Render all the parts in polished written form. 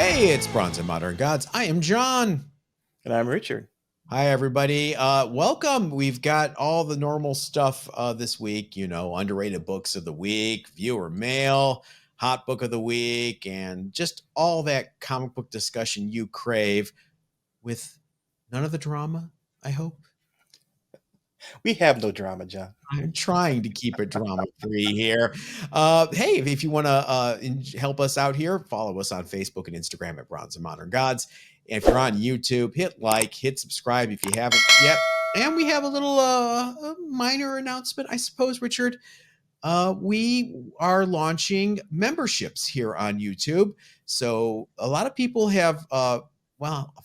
Hey, it's Bronze and Modern Gods. I am John. And I'm Richard. Hi, everybody. Welcome. We've got all the normal stuff this week, underrated books of the week, viewer mail, hot book of the week, and just all that comic book discussion you crave with none of the drama, I hope. We have no drama, John. I'm trying to keep it drama-free here. Hey, if you want to help us out here, follow us on Facebook and Instagram at Bronze and Modern Gods. And if you're on YouTube, hit like, hit subscribe if you haven't yet. And we have a little a minor announcement, I suppose, Richard. We are launching memberships here on YouTube. So a lot of people have a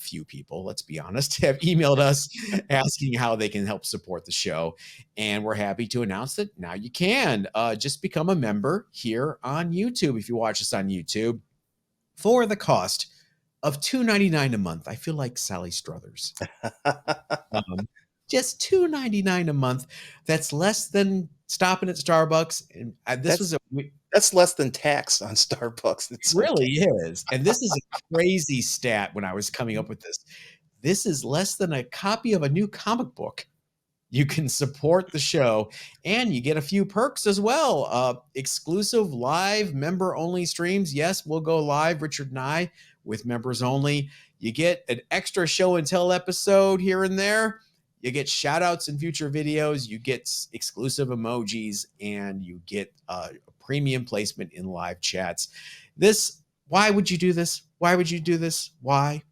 few people, let's be honest, have emailed us asking how they can help support the show. And we're happy to announce that now you can just become a member here on YouTube if you watch us on YouTube for the cost of $2.99 a month. I feel like Sally Struthers. Just $2.99 a month. That's less than stopping at Starbucks. And that's less than tax on Starbucks. It really is. And this is a crazy stat when I was coming up with this. This is less than a copy of a new comic book. You can support the show and you get a few perks as well. Exclusive live member only streams. Yes, we'll go live, Richard and I, with members only. You get an extra show and tell episode here and there. You get shout outs in future videos. You get exclusive emojis and you get premium placement in live chats. Why would you do this? Why would you do this? Why?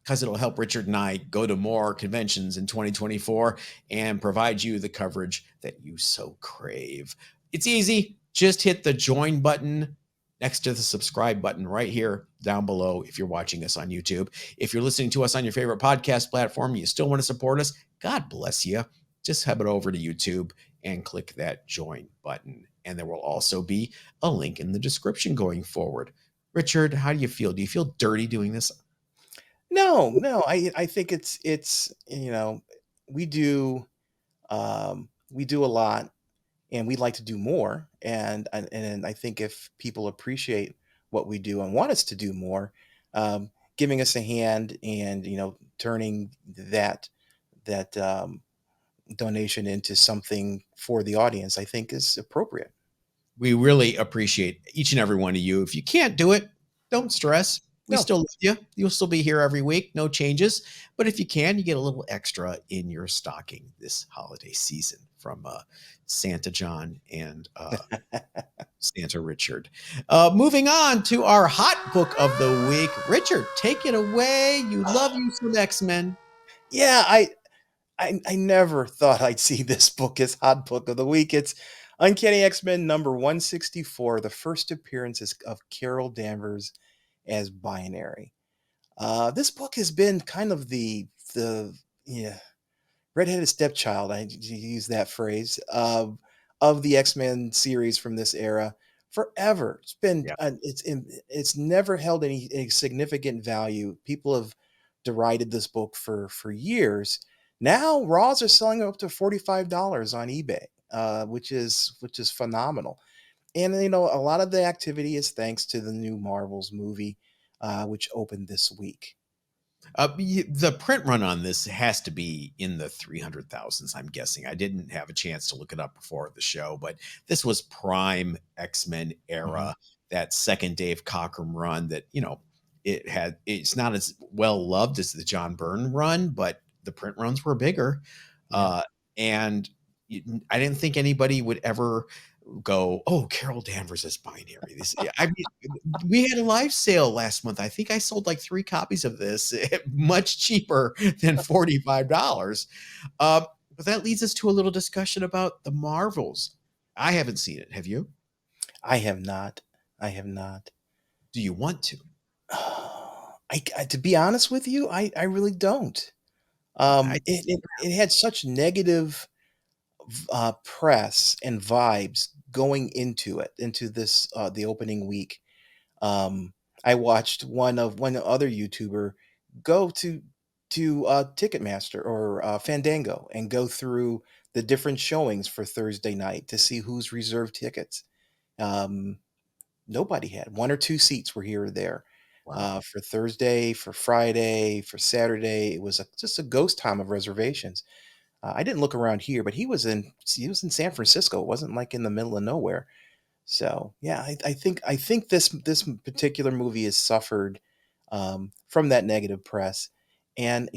Because it'll help Richard and I go to more conventions in 2024 and provide you the coverage that you so crave. It's easy. Just hit the join button next to the subscribe button right here down below if you're watching us on YouTube. If you're listening to us on your favorite podcast platform and you still want to support us, God bless you. Just head over to YouTube and click that join button. And there will also be a link in the description going forward. Richard, how do you feel? Do you feel dirty doing this? No. I think it's we do a lot, and we'd like to do more. And I think if people appreciate what we do and want us to do more, giving us a hand and turning that donation into something for the audience, I think is appropriate. We really appreciate each and every one of you. If you can't do it, don't stress. We still love you. You'll still be here every week, no changes. But if you can, you get a little extra in your stocking this holiday season from Santa John and Santa Richard. Moving on to our hot book of the week. Richard, take it away. You love you some X-Men. Yeah, I never thought I'd see this book as hot book of the week. It's Uncanny X-Men number 164, the first appearances of Carol Danvers as Binary. This book has been kind of the redheaded stepchild, I use that phrase, of the X-Men series from this era forever. It's been it's never held any significant value. People have derided this book for years. Now Raws are selling up to $45 on eBay, which is phenomenal. And a lot of the activity is thanks to the new Marvels movie, which opened this week. The print run on this has to be in the 300,000s, I'm guessing. I didn't have a chance to look it up before the show, but this was prime X-Men era, that second Dave Cockrum run that, it's not as well loved as the John Byrne run, but the print runs were bigger. And I didn't think anybody would ever go, oh, Carol Danvers is Binary. We had a live sale last month. I think I sold like 3 copies of this, much cheaper than $45. But that leads us to a little discussion about the Marvels. I haven't seen it. Have you? I have not. Do you want to? To be honest with you, I really don't. It had such negative press and vibes going into this the opening week. I watched one other YouTuber go to Ticketmaster or Fandango and go through the different showings for Thursday night to see who's reserved tickets. Nobody had. 1 or 2 seats were here or there. Wow. For Thursday, for Friday, for Saturday. It was just a ghost time of reservations. I didn't look around here, but he was in San Francisco. It wasn't like in the middle of nowhere. So yeah, I think this particular movie has suffered from that negative press, and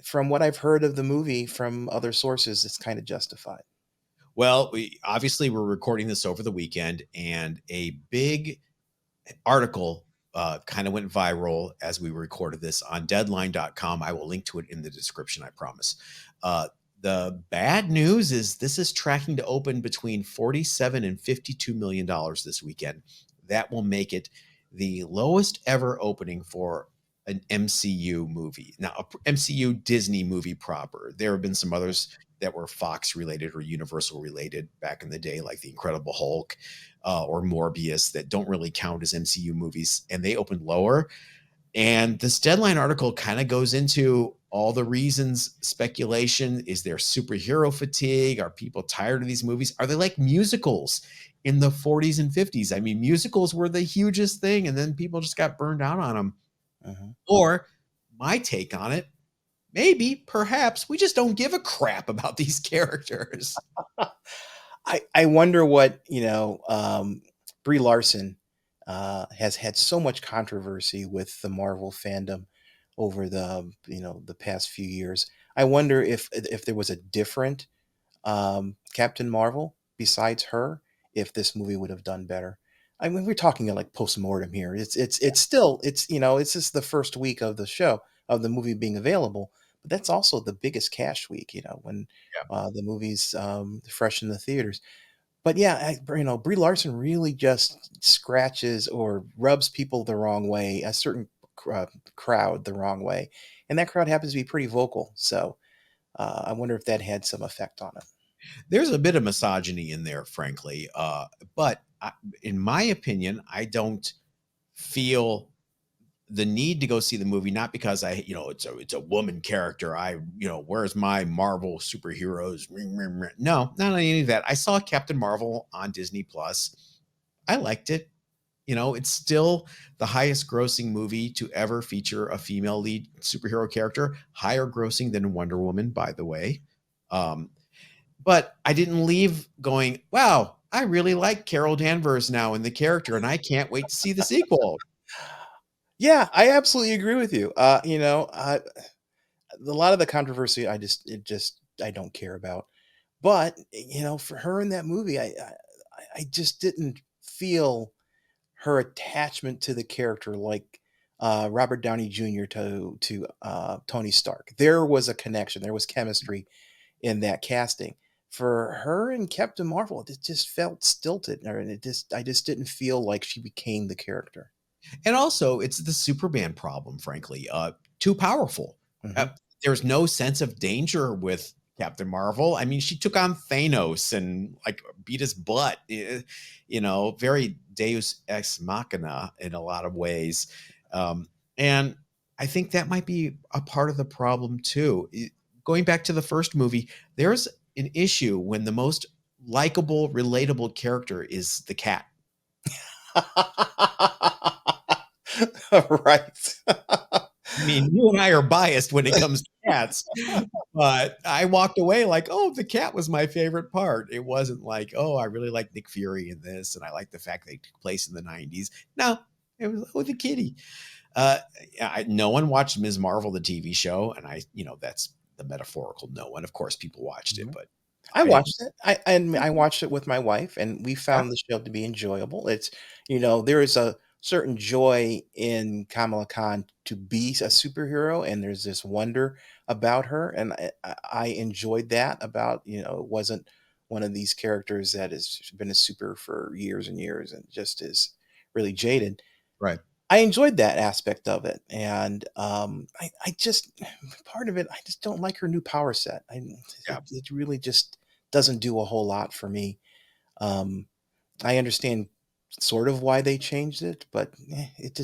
from what I've heard of the movie from other sources, it's kind of justified. Well, we're recording this over the weekend, and a big article kind of went viral as we recorded this on deadline.com. I will link to it in the description, I promise. The bad news is this is tracking to open between 47 and 52 million dollars this weekend. That will make it the lowest ever opening for an MCU movie. Now, a MCU Disney movie proper. There have been some others that were Fox related or Universal related back in the day, like The Incredible Hulk or Morbius, that don't really count as MCU movies, and they opened lower. And this Deadline article kind of goes into all the reasons, speculation. Is there superhero fatigue? Are people tired of these movies? Are they like musicals in the 40s and 50s? I mean, musicals were the hugest thing, and then people just got burned out on them. Mhm. Or my take on it, maybe, perhaps, we just don't give a crap about these characters. I wonder what Brie Larson has had so much controversy with the Marvel fandom over the past few years. I wonder if there was a different Captain Marvel besides her, if this movie would have done better. I mean, we're talking like post-mortem here. It's still it's just the first week of the show of the movie being available, but that's also the biggest cash week. When Yeah. the movie's fresh in the theaters. But yeah, Brie Larson really just scratches or rubs people the wrong way, a certain crowd the wrong way, and that crowd happens to be pretty vocal. So I wonder if that had some effect on it. There's a bit of misogyny in there, frankly. But in my opinion, I don't feel the need to go see the movie, not because it's a woman character. Where's my Marvel superheroes? No, not any of that. I saw Captain Marvel on Disney Plus. I liked it. It's still the highest grossing movie to ever feature a female lead superhero character, higher grossing than Wonder Woman, by the way. Um, but I didn't leave going, wow, I really like Carol Danvers now in the character, and I can't wait to see the sequel. Yeah, I absolutely agree with you. A lot of the controversy, I don't care about. But for her in that movie, I just didn't feel her attachment to the character like Robert Downey Jr. to Tony Stark. There was a connection. There was chemistry in that casting. For her and Captain Marvel, it just felt stilted, and I just didn't feel like she became the character. And also, it's the Superman problem, frankly. Too powerful. Uh, Hmm. there's no sense of danger with Captain Marvel. I mean, she took on Thanos and like beat his butt. Very Deus ex machina in a lot of ways. And I think that might be a part of the problem too. Going back to the first movie, there's an issue when the most likable, relatable character is the cat. Right. I mean, you and I are biased when it comes to cats, but I walked away like, "Oh, the cat was my favorite part." It wasn't like, "Oh, I really like Nick Fury in this, and I like the fact they took place in the '90s." No, it was, "Oh, the kitty." Uh, no one watched Ms. Marvel, the TV show, and that's the metaphorical no one. Of course, people watched it, Mhm. but I I didn't. watched it. I watched it with my wife, and we Yeah, found the show to be enjoyable. There is a certain joy in Kamala Khan to be a superhero, and there's this wonder about her, and I enjoyed that about it wasn't one of these characters that has been a super for years and years and just is really jaded. right. I enjoyed that aspect of it, and I just part of it, I just don't like her new power set. Yeah. It really just doesn't do a whole lot for me. Um, I understand sort of why they changed it, but it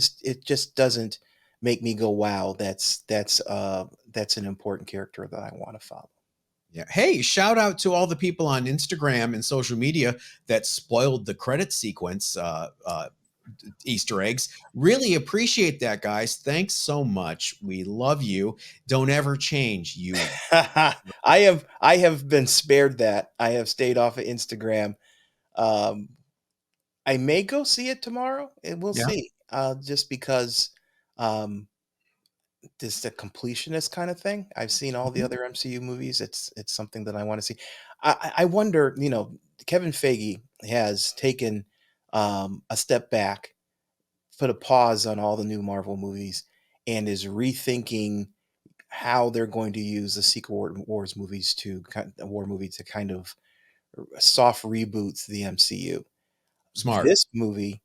just doesn't make me go, "Wow, that's an important character that I want to follow." Yeah. Hey, shout out to all the people on Instagram and social media that spoiled the credit sequence. Easter eggs. Really appreciate that, guys. Thanks so much. We love you. Don't ever change. You. I have been spared that. I have stayed off of Instagram. Um, I may go see it tomorrow, and we'll Yeah. see. Just because um, this the completionist kind of thing. I've seen all the Mhm. other MCU movies. It's something that I want to see. I wonder, Kevin Feige has taken a step back, put a pause on all the new Marvel movies, and is rethinking how they're going to use the Wars movies war movie to kind of soft reboots the MCU. Smart. This movie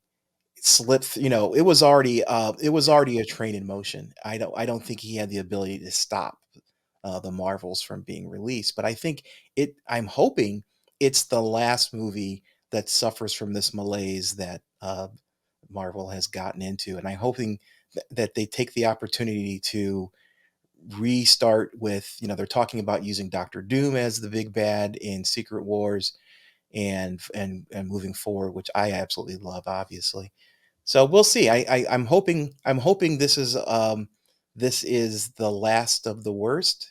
slipped, it was already a train in motion. I don't think he had the ability to stop the Marvels from being released, but I'm hoping it's the last movie that suffers from this malaise that Marvel has gotten into, and I'm hoping that they take the opportunity to restart with, they're talking about using Doctor Doom as the big bad in Secret Wars, and moving forward, which I absolutely love, obviously. So we'll see. I'm hoping this is the last of the worst,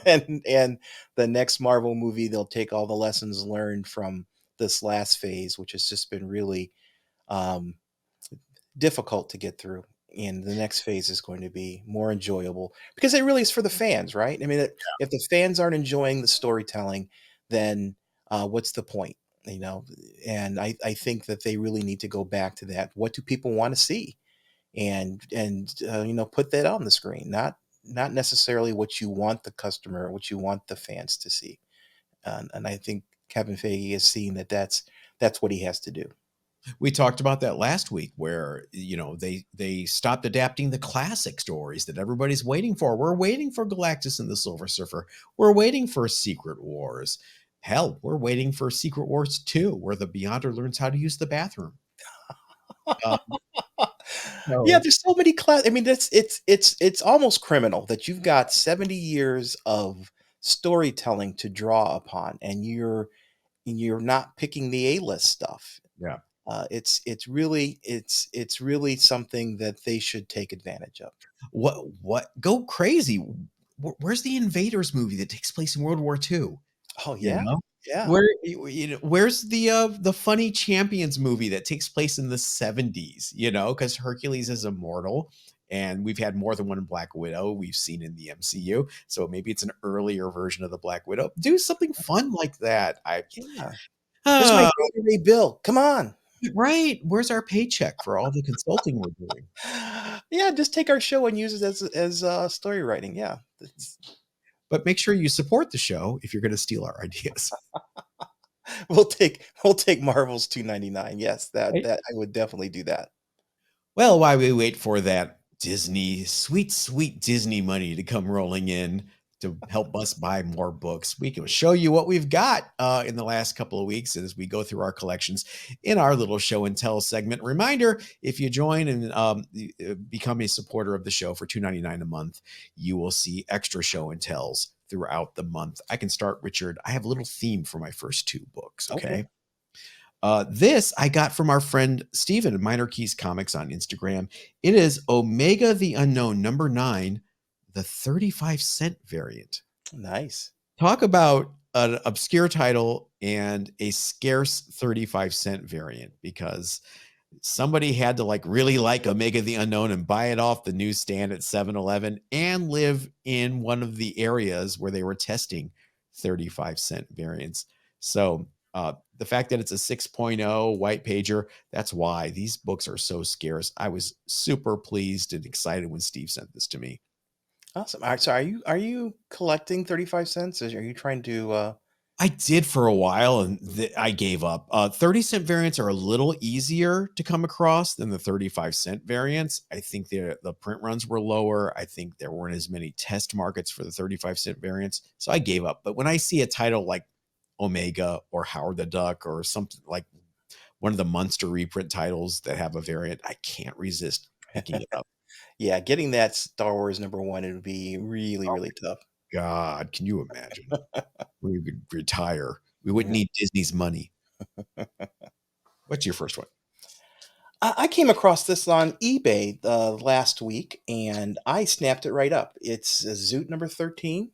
and the next Marvel movie, they'll take all the lessons learned from this last phase, which has just been really um, difficult to get through. And the next phase is going to be more enjoyable because it really is for the fans, right? I mean, if the fans aren't enjoying the storytelling, then what's the point? You know, and I think that they really need to go back to that. What do people want to see? And put that on the screen, not necessarily what you want the customer, what you want the fans to see. And I think Kevin Feige has seen that that's what he has to do. We talked about that last week where, they stopped adapting the classic stories that everybody's waiting for. We're waiting for Galactus and the Silver Surfer. We're waiting for Secret Wars. Hell, we're waiting for Secret Wars 2, where the Beyonder learns how to use the bathroom. Uh, Yeah, so there's so many class. I mean, it's almost criminal that you've got 70 years of storytelling to draw upon, and you're not picking the A-list stuff. yeah. It's really something that they should take advantage of. What go crazy? Where's the Invaders movie that takes place in World War II? Oh You yeah, know? yeah. Where's the Funny Champions movie that takes place in the 70s, because Hercules is immortal, and we've had more than one Black Widow we've seen in the MCU, so maybe it's an earlier version of the Black Widow. Do something fun like that. Yeah. Where's my Uh, Gatorade bill? Come on. right. Where's our paycheck for all the consulting we're doing? Yeah, just take our show and use it as story writing. Yeah. But make sure you support the show if you're going to steal our ideas. We'll take Marvel's 2.99. Yes, that Right? that I would definitely do that. Well, while we wait for that Disney, sweet, sweet Disney money to come rolling in to help us buy more books, we can show you what we've got in the last couple of weeks as we go through our collections in our little show and tell segment. Reminder, if you join and become a supporter of the show for $2.99 a month, you will see extra show and tells throughout the month. I can start, Richard. I have a little theme for my first two books, Okay. okay? This I got from our friend Steven at Minor Keys Comics on Instagram. It is Omega the Unknown #9, the 35-cent variant. Nice. Talk about an obscure title and a scarce 35-cent variant, because somebody had to really like Omega the Unknown and buy it off the newsstand at 7-Eleven and live in one of the areas where they were testing 35-cent variants. So the fact that it's a 6.0 white pager, that's why these books are so scarce. I was super pleased and excited when Steve sent this to me. Awesome. All right, so are you collecting 35 cents? Are you trying to I did for a while, and I gave up. 30-cent variants are a little easier to come across than the 35-cent variants. I think the print runs were lower. I think there weren't as many test markets for the 35-cent variants. So I gave up. But when I see a title like Omega or Howard the Duck or something like one of the Munster reprint titles that have a variant, I can't resist picking it up. yeah, getting that Star Wars #1, it would be really, Oh really tough. God, can you imagine? We could retire. We wouldn't Yeah. need Disney's money. What's your first one? I came across this on eBay last week, and I snapped it right up. It's Zoot number 13.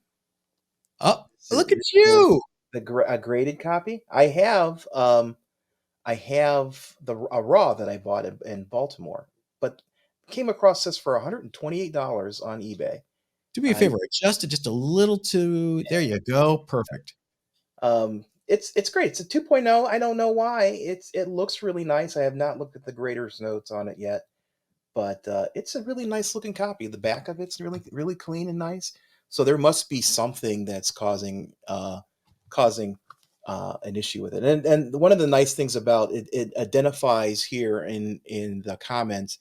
Oh, look at This is you. a graded copy. I have a raw that I bought in Baltimore, but came across this for $128 on eBay. Do me a I favor, adjust it just a little to there you go, perfect. it's great. It's a 2.0. I don't know why. It looks really nice. I have not looked at the grader's notes on it yet, but it's a really nice looking copy. The back of it's really clean and nice. So there must be something that's causing an issue with it. And one of the nice things about it, it identifies here in the comments.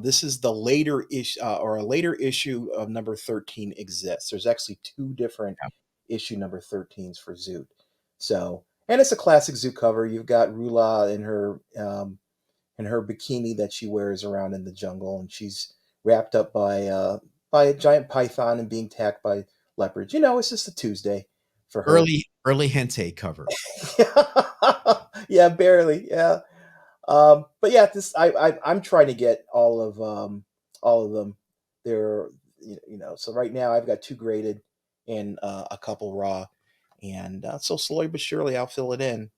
This is the later issue, or a later issue of number 13 exists. There's actually two different Yeah. issue number 13s for Zoot. So, and it's a classic Zoot cover. You've got Rula in her bikini that she wears around in the jungle, and she's wrapped up by a giant python and being attacked by leopards. You know, it's just a Tuesday for her. Early hentai cover. Yeah, barely. Yeah. But yeah, this I'm trying to get all of them. They're you know, so right now I've got two graded and a couple raw, and so slowly but surely I'll fill it in.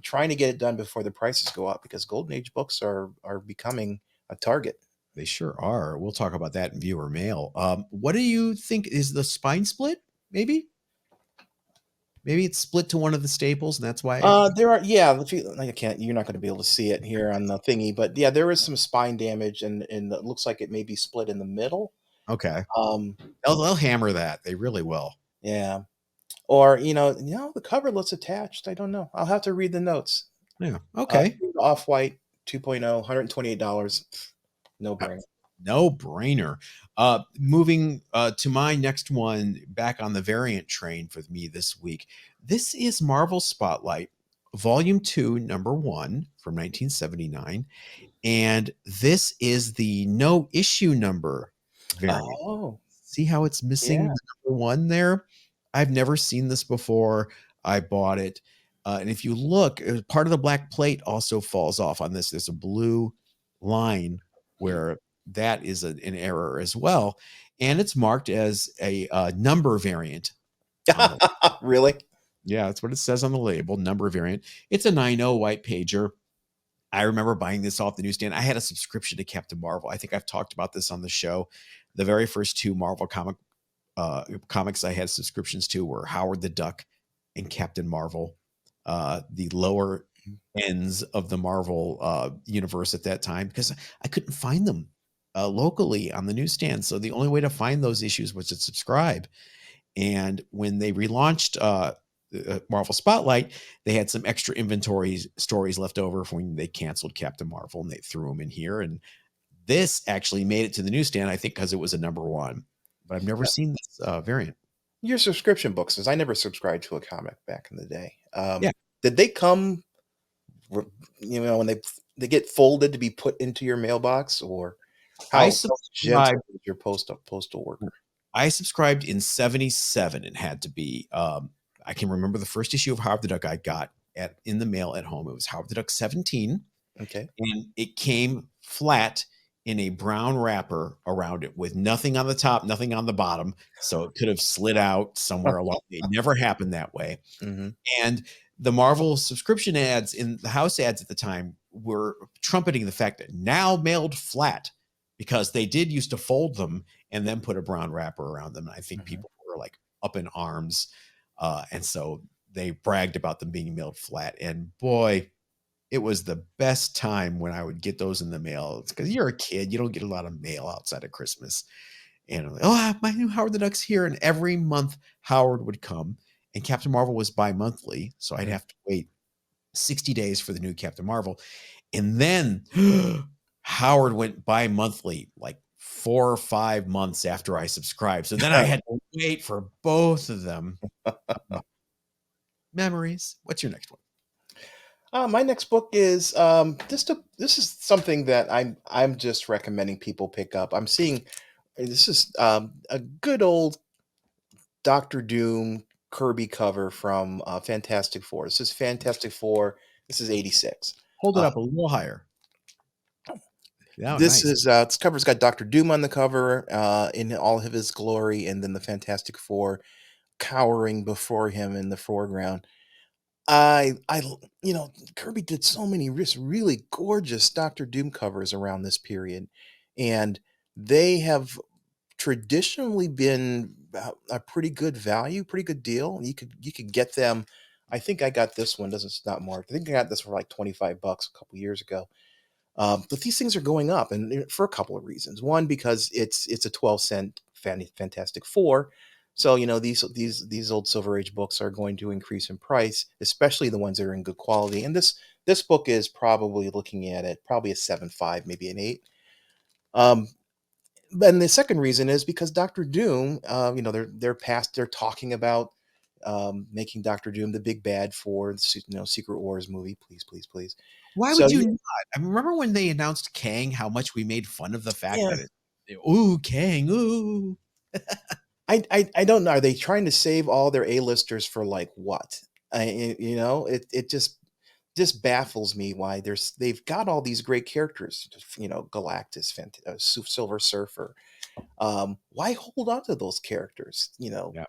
Trying to get it done before the prices go up because Golden Age books are becoming a target. They sure are. We'll talk about that in viewer mail. What do you think is the spine split? Maybe? Maybe it's split to one of the staples, and that's why. There are, yeah. If you, like, I can't. You're not going to be able to see it here on the thingy, but yeah, there is some spine damage, and it looks like it may be split in the middle. Okay. Um, They'll hammer that. They really will. yeah. Or the cover looks attached. I don't know. I'll have to read the notes. Yeah. Okay. Off white 2.0, $128, no brainer. No brainer. Moving to my next one, back on the variant train for me this week. This is Marvel Spotlight, Volume 2, Number 1 from 1979. And this is the no issue number variant. Oh, See how it's missing yeah. the number 1 there? I've never seen this before. I bought it. And if you look, part of the black plate also falls off on this. There's a blue line where that is an error as well. And it's marked as a number variant on the Really? yeah, that's what it says on the label, number variant. It's a 9.0 white pager. I remember buying this off the newsstand. I had a subscription to Captain Marvel. I think I've talked about this on the show. The very first two Marvel comics I had subscriptions to were Howard the Duck and Captain Marvel, the lower ends of the Marvel universe at that time, because I couldn't find them locally on the newsstand. So the only way to find those issues was to subscribe. And when they relaunched Marvel Spotlight, they had some extra inventory stories left over from when they canceled Captain Marvel, and they threw them in here. And this actually made it to the newsstand, I think, because it was a number 1. But I've never seen this variant. Your subscription books, because I never subscribed to a comic back in the day. Yeah, Did they come, when they get folded to be put into your mailbox, or I how gentle subscribed. is your postal worker? I subscribed in '77. It had to be. I can remember the first issue of Howard the Duck I got in the mail at home. It was Howard the Duck 17, Okay. and it came flat in a brown wrapper around it with nothing on the top, nothing on the bottom. So it could have slid out somewhere along. It never happened that way. Mm-hmm. And the Marvel subscription ads in the house ads at the time were trumpeting the fact that now mailed flat, because they did used to fold them and then put a brown wrapper around them. And I think Mm-hmm. people were like up in arms. And so they bragged about them being mailed flat. And boy, it was the best time when I would get those in the mail. It's because you're a kid, you don't get a lot of mail outside of Christmas. And I'm like, oh, my new Howard the Duck's here. And every month Howard would come, and Captain Marvel was bi-monthly. So I'd have to wait 60 days for the new Captain Marvel. And then Howard went bi-monthly like 4 or 5 months after I subscribed. So then I had to wait for both of them. Memories. What's your next one? My next book is this is something that I'm just recommending people pick up. I'm seeing this is a good old Doctor Doom Kirby cover from Fantastic Four. This is Fantastic Four. This is 86. Hold it Uh, up a little higher. Oh, This nice. is this cover's got Doctor Doom on the cover in all of his glory, and then the Fantastic Four cowering before him in the foreground. You know, Kirby did so many just really gorgeous Doctor Doom covers around this period, and they have traditionally been a pretty good value, pretty good deal. You could get them. I think I got this one. Doesn't, it's not marked. I think I got this for like 25 bucks a couple years ago. But these things are going up, and for a couple of reasons. One, because it's a 12-cent Fantastic Four, so you know these old Silver Age books are going to increase in price, especially the ones that are in good quality. And this book is probably looking at it probably a 7.5, maybe an 8. Um, and the second reason is because Doctor Doom, you know, they're talking about making Doctor Doom the big bad for the Secret Wars movie. Please, please, please. Why So would you not? I remember when they announced Kang, how much we made fun of the fact yeah, that ooh, Kang, ooh. I don't know. Are they trying to save all their A-listers for like what? You know, it just baffles me why they've got all these great characters. You know, Galactus, Silver Surfer. Why hold on to those characters? You know. Yeah.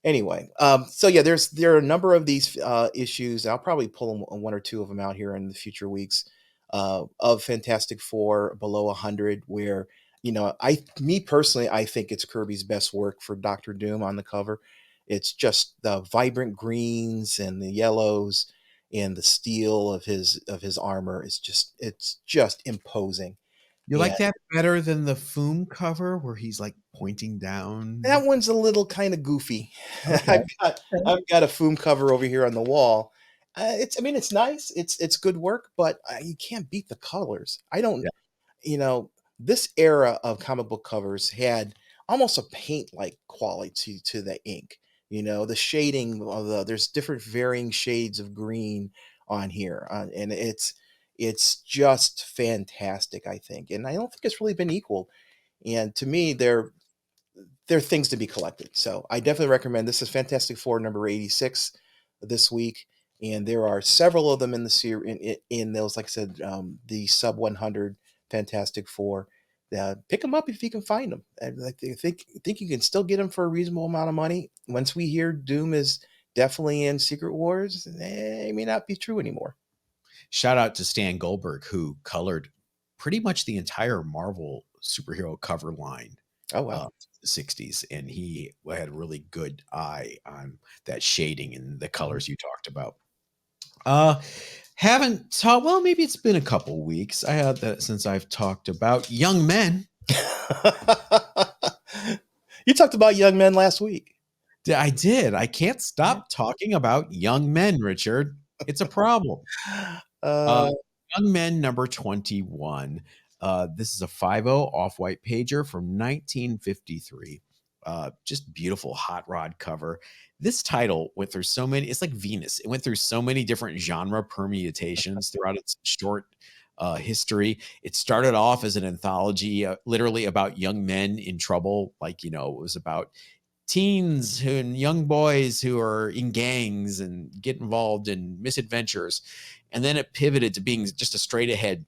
Anyway, so yeah, there are a number of these issues. I'll probably pull one or two of them out here in the future weeks of Fantastic Four below 100, where you know, me personally, I think it's Kirby's best work for Doctor Doom on the cover. It's just the vibrant greens and the yellows and the steel of his armor is just imposing. You And like that better than the Foom cover where he's like pointing down? that one's a little kind of goofy. Okay. Okay. I've got a Foom cover over here on the wall. I mean, it's nice. It's good work, but you can't beat the colors. I don't. Yeah. You know, this era of comic book covers had almost a paint like quality to the ink. You know, the shading of there's different varying shades of green on here, and it's just fantastic. I think, and I don't think it's really been equal. And to me, they're things to be collected. So I definitely recommend this is Fantastic Four number 86 this week. And there are several of them in the series in those, like I said, the sub 100 Fantastic Four. Pick them up if you can find them. And I think you can still get them for a reasonable amount of money. Once we hear Doom is definitely in Secret Wars, it may not be true anymore. Shout out to Stan Goldberg, who colored pretty much the entire Marvel superhero cover line Oh wow. the 60s. And he had a really good eye on that shading and the colors you talked about. Uh haven't talked, well, maybe it's been a couple weeks. I had that since I've talked about Young Men. You talked about Young Men last week. I did. I can't stop talking about Young Men, Richard. It's a problem. Uh, Uh, Young Men number 21. This is a 5.0 off-white pager from 1953. Just beautiful hot rod cover. This title went through so many, it's like Venus. It went through so many different genre permutations throughout its short history. It started off as an anthology, literally about young men in trouble. Like, you know, it was about teens and young boys who are in gangs and get involved in misadventures. And then it pivoted to being just a straight ahead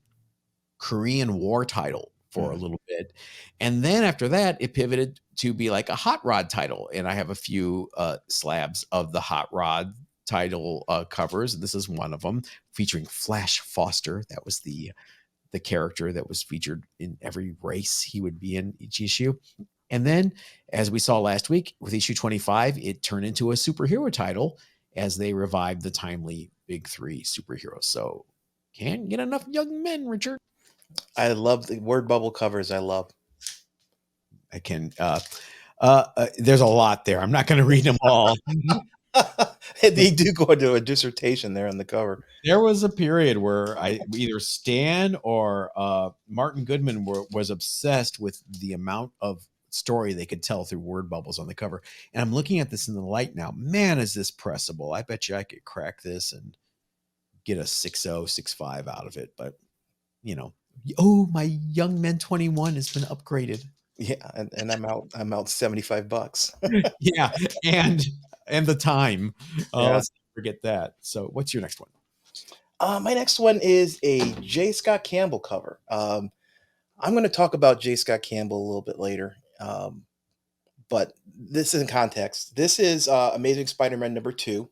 Korean War title for a mhm. little bit. And then after that, it pivoted to be like a hot rod title. And I have a few slabs of the hot rod title covers. This is one of them featuring Flash Foster. That was the character that was featured in every race he would be in each issue. And then, as we saw last week with issue 25, it turned into a superhero title as they revived the timely big three superheroes. So, can't get enough Young Men, Richard. I love the word bubble covers. I love. I can. There's a lot there. I'm not going to read them all. They do go into a dissertation there on the cover. There was a period where either Stan or Martin Goodman was obsessed with the amount of story they could tell through word bubbles on the cover. And I'm looking at this in the light now. Man, is this pressable? I bet you I could crack this and get a 6.0, 6.5 out of it. But you know, oh, my Young Men 21 has been upgraded. Yeah, and I'm out 75 bucks. Yeah, and the time. Yeah. Let's not forget that. So, what's your next one? My next one is a J. Scott Campbell cover. I'm going to talk about J. Scott Campbell a little bit later. But this is in context. This is Amazing Spider-Man #2.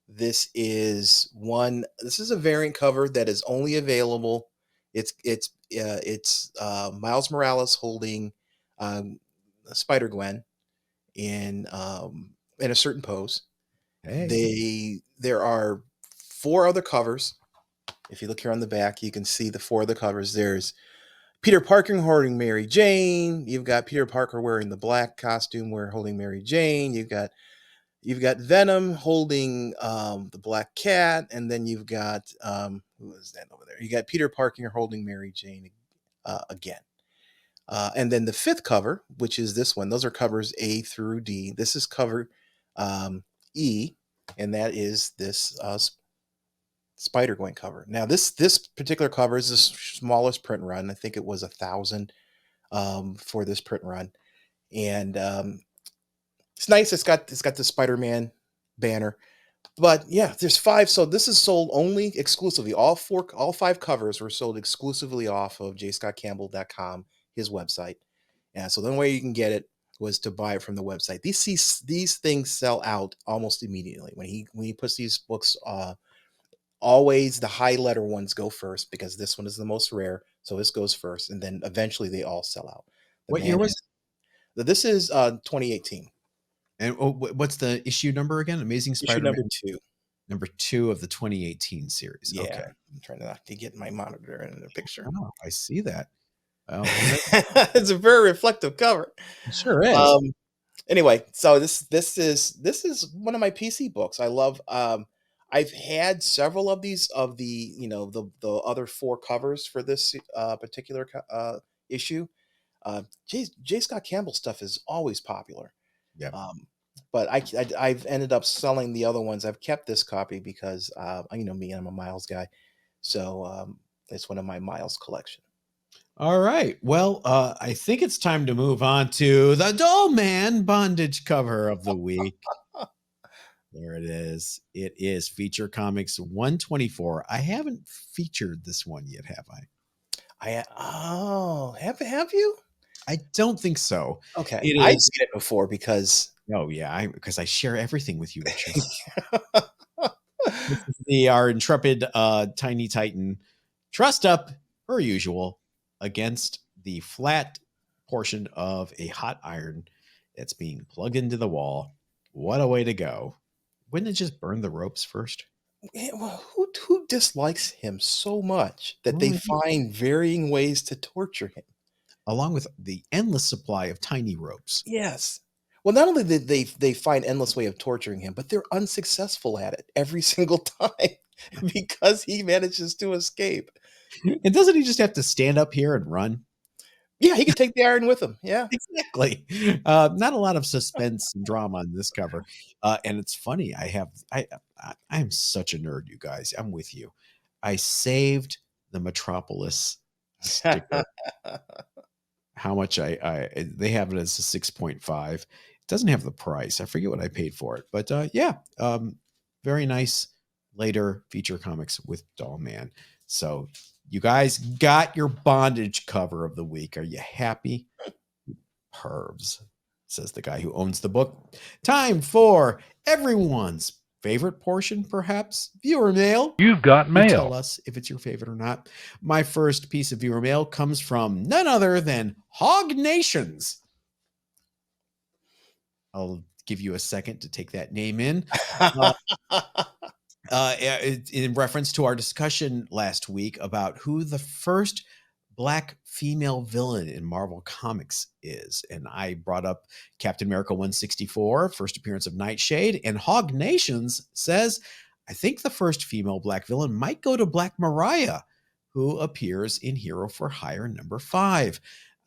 This is a variant cover that is only available. It's Miles Morales holding um, Spider-Gwen in a certain pose. Hey. There are 4 other covers. If you look here on the back, you can see the 4 other covers. There's Peter Parker holding Mary Jane. You've got Peter Parker wearing the black costume, holding Mary Jane. You've got Venom holding the Black Cat, and then you've got who is that over there? You got Peter Parker holding Mary Jane again. And then the 5th cover, which is this one. Those are covers A through D. This is cover E, and that is this Spider-Gwen cover. Now, this particular cover is the smallest print run. I think it was 1,000 for this print run, and it's nice. It's got the Spider-Man banner, but yeah, there's 5. So this is sold only exclusively. All 5 covers were sold exclusively off of jscottcampbell.com, his website. And so the only way you can get it was to buy it from the website. These things sell out almost immediately when he puts these books. Always the high letter ones go first because this one is the most rare. So this goes first, and then eventually they all sell out. What year was this is 2018. And what's the issue number again? Amazing Issue Spider-Man number 2. *2 of the 2018 series. Yeah, Okay. I'm trying to get my monitor in the picture. Oh, I see that. Well, It's a very reflective cover. it sure is. Anyway, so this is one of my PC books. I love. I've had several of these the other 4 covers for this particular issue. J. Scott Campbell stuff is always popular. Yeah. But I've ended up selling the other ones. I've kept this copy because me, I'm a Miles guy, so it's one of my Miles collection. All right. Well, I think it's time to move on to the Doll Man bondage cover of the week. There it is. It is Feature Comics 124. I haven't featured this one yet, have I? Have you? I don't think so. Okay, It I've is. seen it before because Because I share everything with you, Richard. This is our intrepid Tiny Titan trussed up, per usual, against the flat portion of a hot iron that's being plugged into the wall. What a way to go. Wouldn't it just burn the ropes first? well, who dislikes him so much that they find varying ways to torture him? Along with the endless supply of tiny ropes. Yes. Well, not only did they find endless way of torturing him, but they're unsuccessful at it every single time because he manages to escape. And doesn't he just have to stand up here and run? Yeah, he could take the iron with him. Yeah. Exactly. Not a lot of suspense and drama on this cover. And it's funny. I am such a nerd, you guys. I'm with you. I saved the Metropolis sticker. How much they have it as a 6.5. It doesn't have the price. I forget what I paid for it. But very nice later Feature Comics with Doll Man. So you guys got your bondage cover of the week. Are you happy? Pervs, says the guy who owns the book. Time for everyone's favorite portion, perhaps. Viewer mail. You've got mail. You tell us if it's your favorite or not. My first piece of viewer mail comes from none other than Hog Nations. I'll give you a second to take that name in. In reference to our discussion last week about who the first Black female villain in Marvel Comics is. And I brought up Captain America 164, first appearance of Nightshade. And Hog Nations says, I think the first female Black villain might go to Black Mariah, who appears in Hero for Hire #5.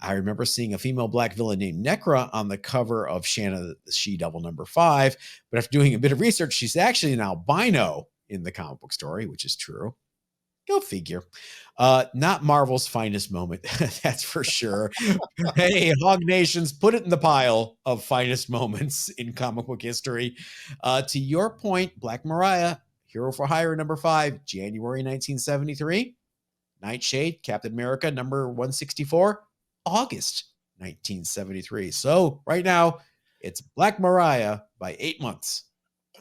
I remember seeing a female Black villain named Necra on the cover of Shanna the She-Devil #5. But after doing a bit of research, she's actually an albino in the comic book story, which is true. Go figure. Not Marvel's finest moment, that's for sure. Hey, Hog Nations, put it in the pile of finest moments in comic book history. To your point, Black Mariah, Hero for Hire #5, January 1973. Nightshade, Captain America, number 164, August 1973. So right now, it's Black Mariah by 8 months.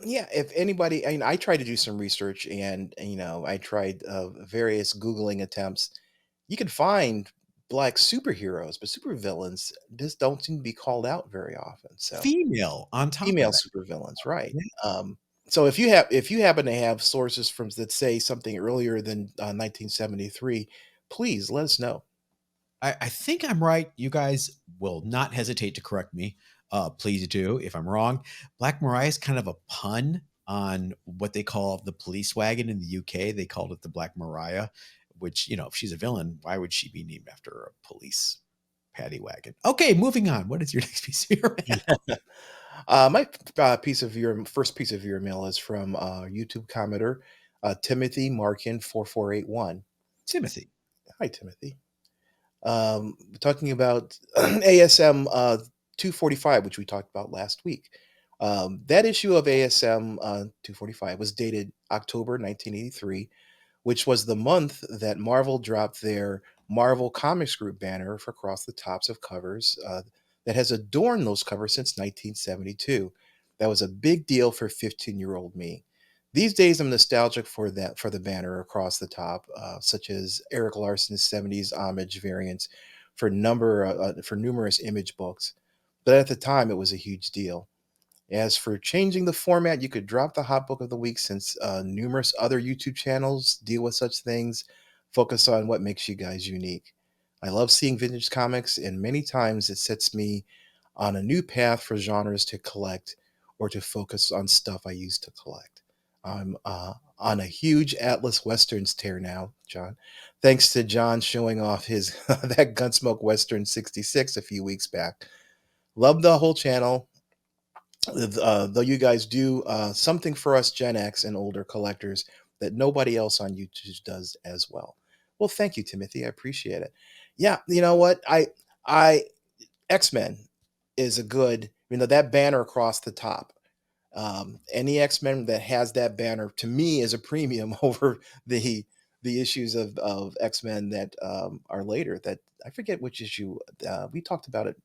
Yeah, if anybody, I mean, I tried to do some research, and I tried various Googling attempts. You can find black superheroes, but supervillains just don't seem to be called out very often. So Female on top of female that. supervillains, right? Yeah. So if you happen to have sources from that say something earlier than 1973, please let us know. I think I'm right. You guys will not hesitate to correct me. Please do if I'm wrong. Black Mariah is kind of a pun on what they call the police wagon in the UK. They called it the Black Mariah, which, if she's a villain, why would she be named after a police paddy wagon? Okay, moving on. What is your next piece of your mail? My first piece of viewer mail is from YouTube commenter Timothy Markin 4481. Timothy. Hi, Timothy. Talking about ASM 245, which we talked about last week. That issue of ASM 245 was dated October 1983, which was the month that Marvel dropped their Marvel Comics Group banner for across the tops of covers that has adorned those covers since 1972. That was a big deal for 15-year-old me. These days, I'm nostalgic for the banner across the top, such as Eric Larson's '70s homage variants for numerous image books. But at the time, it was a huge deal. As for changing the format, you could drop the hot book of the week since numerous other YouTube channels deal with such things. Focus on what makes you guys unique. I love seeing vintage comics, and many times it sets me on a new path for genres to collect or to focus on stuff I used to collect. I'm on a huge Atlas Westerns tear now, John. Thanks to John showing off his that Gunsmoke Western 66 a few weeks back. Love the whole channel, though you guys do something for us Gen X and older collectors that nobody else on YouTube does as well. Well, thank you, Timothy. I appreciate it. Yeah, you know what? I X-Men is a good, that banner across the top. Any X-Men that has that banner to me is a premium over the issues of X-Men that are later. That I forget which issue we talked about it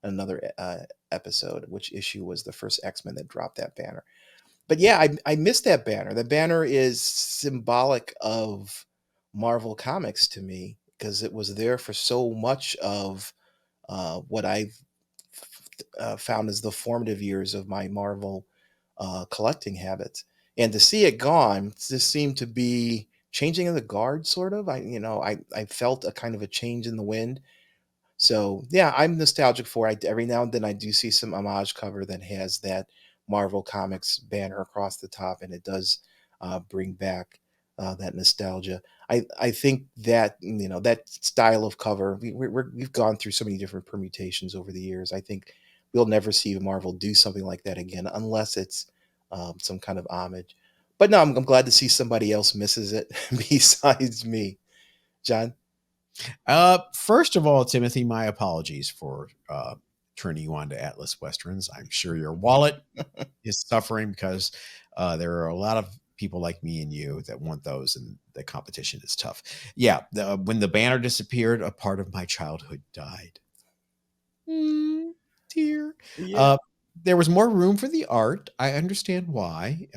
in another episode. Which issue was the first X-Men that dropped that banner? But yeah, I missed that banner. The banner is symbolic of Marvel Comics to me because it was there for so much of what I've found as the formative years of my Marvel collecting habits. And to see it gone, this seemed to be changing of the guard, sort of. I felt a kind of a change in the wind. So yeah, I'm nostalgic for it. Every now and then I do see some homage cover that has that Marvel Comics banner across the top, and it does bring back that nostalgia. I think that that style of cover, we've gone through so many different permutations over the years. I think we'll never see Marvel do something like that again unless it's some kind of homage. But no, I'm glad to see somebody else misses it besides me, John. First of all, Timothy, my apologies for turning you on to Atlas Westerns. I'm sure your wallet is suffering because there are a lot of people like me and you that want those, and the competition is tough. Yeah, when the banner disappeared, a part of my childhood died. Dear. Yeah. Uh, there was more room for the art. I understand why.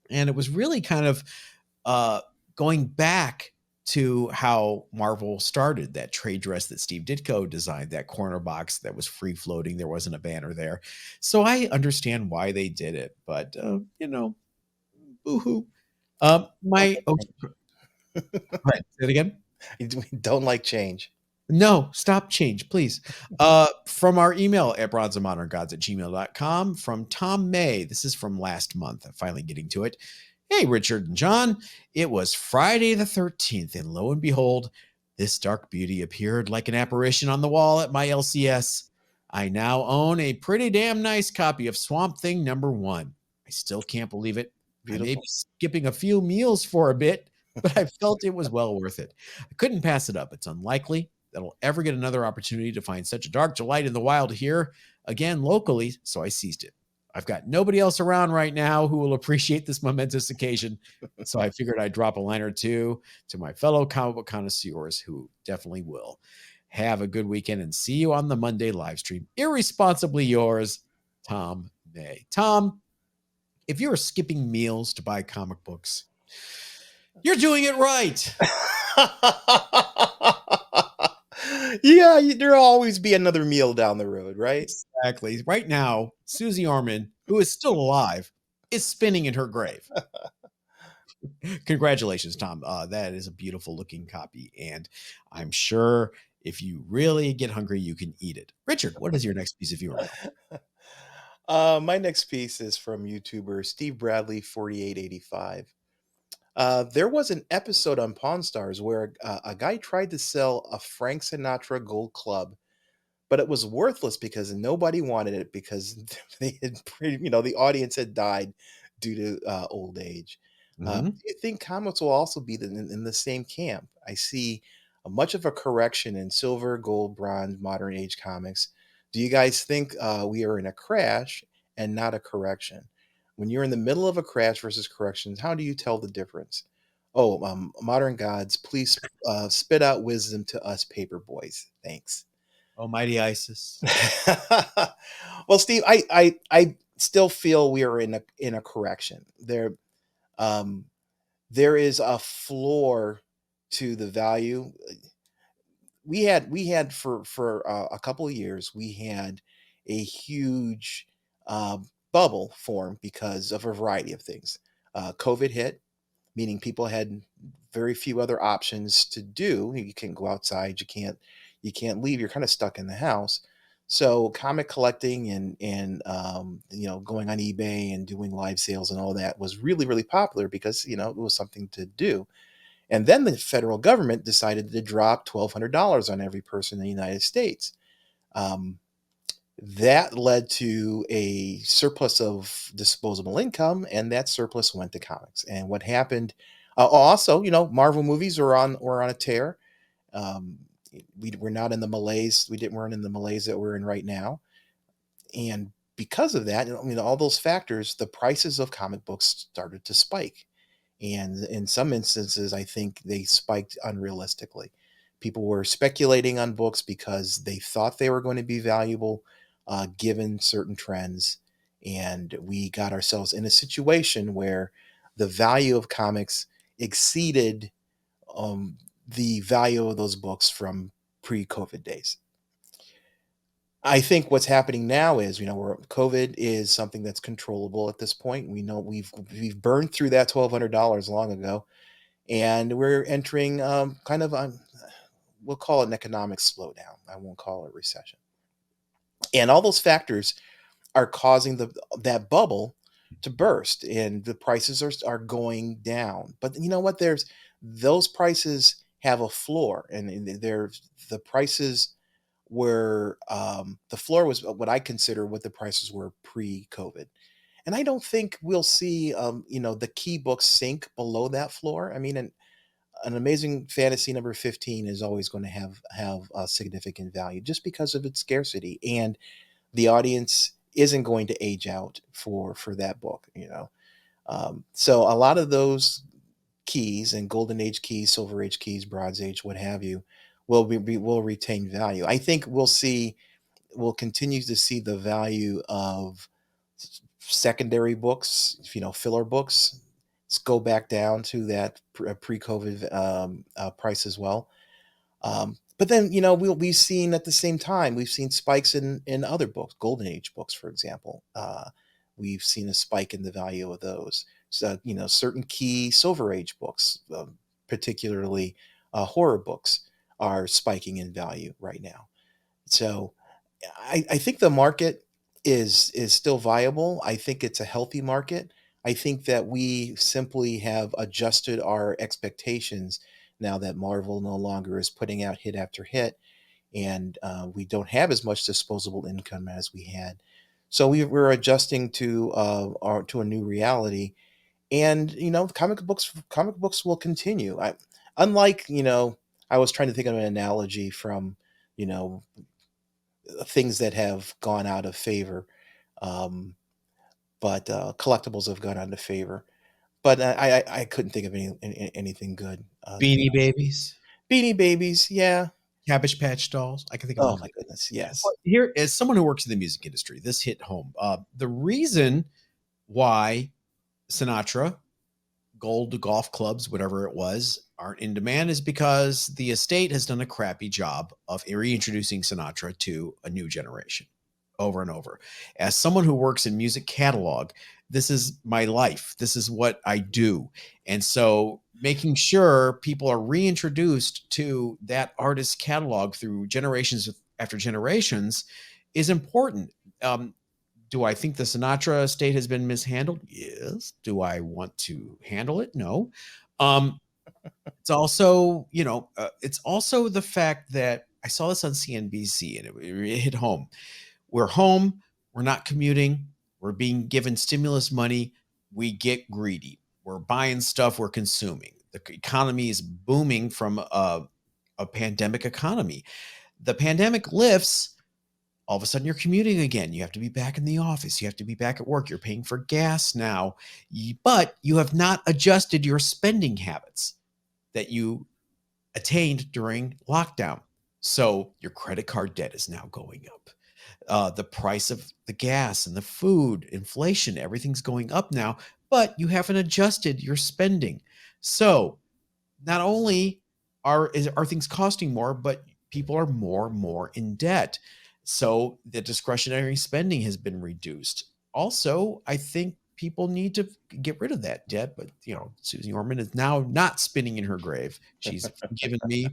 And it was really kind of uh, going back to how Marvel started, that trade dress that Steve Ditko designed, that corner box that was free floating. There wasn't a banner there. So I understand why they did it, but, boo-hoo. My, oh, right. Say it again. We don't like change. No, stop change, please. From our email at bronzeandmoderngods@gmail.com from Tom May. This is from last month. I'm finally getting to it. Hey, Richard and John. It was Friday the 13th, and lo and behold, this dark beauty appeared like an apparition on the wall at my LCS. I now own a pretty damn nice copy of Swamp Thing #1. I still can't believe it. I may Beautiful. be skipping a few meals for a bit, but I felt it was well worth it. I couldn't pass it up. It's unlikely that I'll ever get another opportunity to find such a dark delight in the wild here again locally, so I seized it. I've got nobody else around right now who will appreciate this momentous occasion. So I figured I'd drop a line or two to my fellow comic book connoisseurs who definitely will. Have a good weekend and see you on the Monday live stream. Irresponsibly yours, Tom May. Tom, if you're skipping meals to buy comic books, you're doing it right. Yeah, there'll always be another meal down the road, right? Exactly. Right now, Susie Orman, who is still alive, is spinning in her grave. Congratulations, Tom. That is a beautiful looking copy. And I'm sure if you really get hungry, you can eat it. Richard, what is your next piece of viewer mail? My next piece is from YouTuber Steve Bradley 4885. There was an episode on Pawn Stars where a guy tried to sell a Frank Sinatra Gold Club, but it was worthless because nobody wanted it because they had the audience had died due to old age. Mhm. Do you think comics will also be in the same camp? I see much of a correction in silver, gold, bronze, modern age comics. Do you guys think we are in a crash and not a correction? When you're in the middle of a crash versus corrections, how do you tell the difference? Oh, modern gods, please spit out wisdom to us paper boys. Thanks. Almighty Isis. Well, Steve, I still feel we are in a correction. Um there is a floor to the value. We had for a couple of years we had a huge uh, bubble form because of a variety of things. COVID hit, meaning people had very few other options to do. You can't go outside, you can't leave, you're kind of stuck in the house. So comic collecting and going on eBay and doing live sales and all that was really, really popular because it was something to do. And then the federal government decided to drop $1,200 on every person in the United States. Um, that led to a surplus of disposable income, and that surplus went to comics. And what happened? Also, Marvel movies were on a tear. Um, we're not in the malaise. Weren't in the malaise that we're in right now. And because of that, all those factors, the prices of comic books started to spike. And in some instances, I think they spiked unrealistically. People were speculating on books because they thought they were going to be valuable given certain trends. And we got ourselves in a situation where the value of comics exceeded the value of those books from pre COVID days. I think what's happening now is, where COVID is something that's controllable at this point. We know we've burned through that $1,200 long ago, and we're entering kind of we'll call it an economic slowdown. I won't call it recession. And all those factors are causing that bubble to burst, and the prices are going down. But you know what? There's those prices have a floor, and the prices were the floor was what I consider what the prices were pre-COVID. And I don't think we'll see the key books sink below that floor. I mean, an amazing fantasy number 15 is always going to have a significant value just because of its scarcity, and the audience isn't going to age out for that book. So a lot of those keys and golden age keys, silver age keys, bronze age, what have you, will retain value. I think we'll continue to see the value of secondary books, filler books. Let's go back down to that pre-COVID price as well. But then, we've seen at the same time, we've seen spikes in other books, golden age books, for example. We've seen a spike in the value of those. So, certain key silver age books, particularly horror books, are spiking in value right now. So I think the market is still viable. I think it's a healthy market. I think that we simply have adjusted our expectations now that Marvel no longer is putting out hit after hit, and we don't have as much disposable income as we had. So we're adjusting to a new reality, and comic books will continue. Unlike I was trying to think of an analogy from you know things that have gone out of favor. Um, but collectibles have gone on to favor. But I couldn't think of anything good. To be Beanie honest. Babies, Beanie Babies, yeah. Cabbage Patch Dolls. I can think of Oh one. my goodness, yes. But here, as someone who works in the music industry, this hit home. The reason why Sinatra, gold golf clubs, whatever it was, aren't in demand is because the estate has done a crappy job of reintroducing Sinatra to a new generation over and over. As someone who works in music catalog, this is my life. This is what I do. And so making sure people are reintroduced to that artist's catalog through generations after generations is important. Do I think the Sinatra estate has been mishandled? Yes. Do I want to handle it? No. Um, it's also, it's also the fact that I saw this on CNBC and it hit home. We're home, we're not commuting, we're being given stimulus money, we get greedy. We're buying stuff, we're consuming. The economy is booming from a pandemic economy. The pandemic lifts, all of a sudden you're commuting again. You have to be back in the office. You have to be back at work. You're paying for gas now, but you have not adjusted your spending habits that you attained during lockdown. So your credit card debt is now going up. The price of the gas and the food, inflation, everything's going up now, but you haven't adjusted your spending. So not only are things costing more, but people are more and more in debt. So the discretionary spending has been reduced. Also, I think people need to get rid of that debt. But Susie Orman is now not spinning in her grave. She's forgiven me.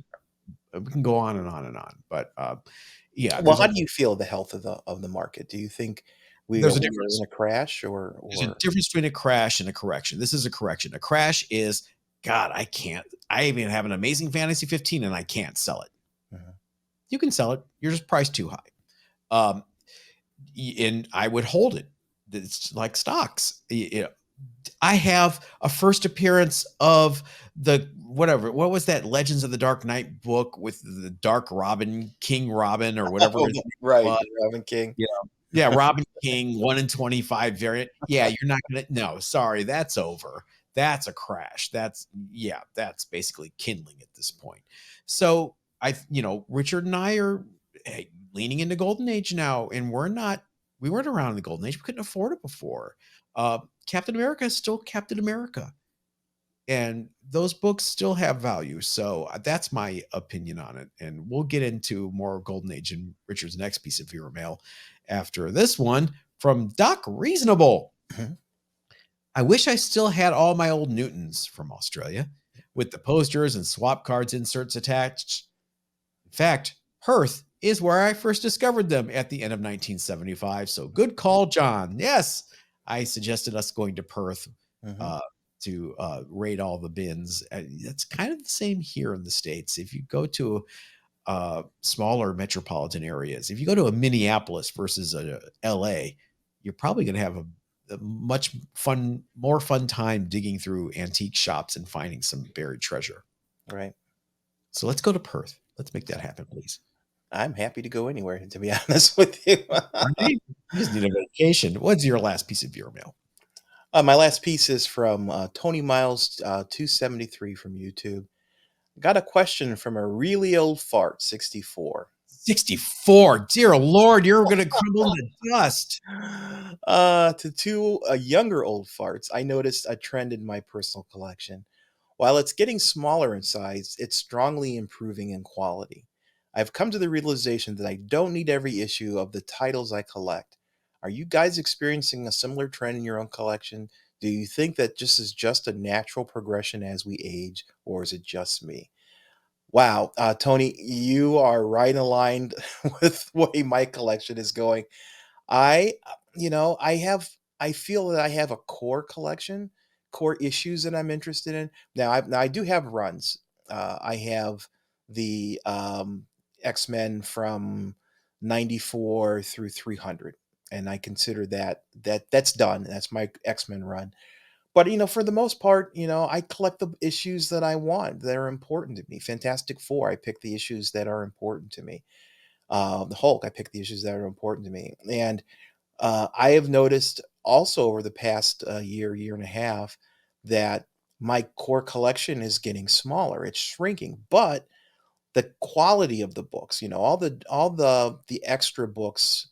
We can go on and on and on. But yeah, Well, how do you feel the health of the market? Do you think there's a we are in difference. a crash There's a or difference between a crash and a correction. This is a correction. A crash is, God, I can't. I even have an amazing Fantasy 15 and I can't sell it. Mhm. You can sell it. You're just priced too high. Um, and I would hold it. It's like stocks. I have a first appearance of the whatever. What was that Legends of the Dark Knight book with the Dark Robin, King Robin, or whatever Oh, his name right, was? the Robin King. Yeah, Robin King, 1 in 25 variant. Yeah, you're not gonna no, sorry, that's over. That's a crash. That's basically kindling at this point. So Richard and I are leaning into golden age now, and we weren't around in the golden age. We couldn't afford it before. Captain America is still Captain America. And those books still have value. So that's my opinion on it. And we'll get into more Golden Age in Richard's next piece of viewer mail after this one from Doc Reasonable. Mhm. I wish I still had all my old Newtons from Australia with the posters and swap cards inserts attached. In fact, Perth is where I first discovered them at the end of 1975. So good call, John. Yes, I suggested us going to Perth Mhm. uh, to raid all the bins. It's kind of the same here in the States. If you go to smaller metropolitan areas, if you go to a Minneapolis versus a LA, you're probably going to have a more fun time digging through antique shops and finding some buried treasure. Right. So let's go to Perth. Let's make that happen, please. I'm happy to go anywhere, to be honest with you. Right? You just need a vacation. What's your last piece of viewer mail? My last piece is from Tony Miles 273 from YouTube. Got a question from a really old fart, 64. 64. Dear Lord, you're going to crumble into dust. To two younger old farts, I noticed a trend in my personal collection. While it's getting smaller in size, it's strongly improving in quality. I've come to the realization that I don't need every issue of the titles I collect. Are you guys experiencing a similar trend in your own collection? Do you think that this is just a natural progression as we age, or is it just me? Wow, Tony, you are right aligned with the way my collection is going. I, I feel that I have a core collection, core issues that I'm interested in. Now I do have runs. I have the X-Men from 94 through 300, and I consider that's done. That's my X-Men run. But for the most part, I collect the issues that I want, that are important to me. Fantastic Four, I pick the issues that are important to me. The Hulk, I pick the issues that are important to me. And I have noticed also over the past year and a half that my core collection is getting smaller. It's shrinking, but the quality of the books, all the extra books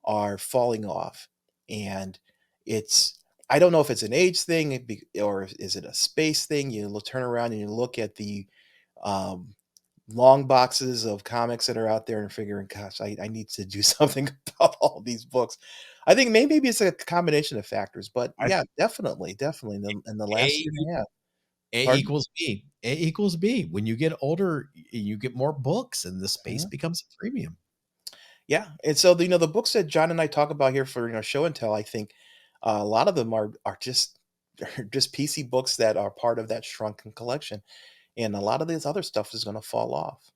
are falling off, and it's I don't know if it's an age thing or is it a space thing. Turn around and you look at the um, long boxes of comics that are out there and figuring, gosh, I need to do something about all these books. I think maybe it's a combination of factors, but I yeah, definitely in the last A year and a half. A Pardon? equals B. A equals B. When you get older, you get more books and the space Mhm. becomes a premium. Yeah, and so the books that John and I talk about here for show and tell, I think a lot of them are just are just PC books that are part of that shrunken collection, and a lot of this other stuff is going to fall off.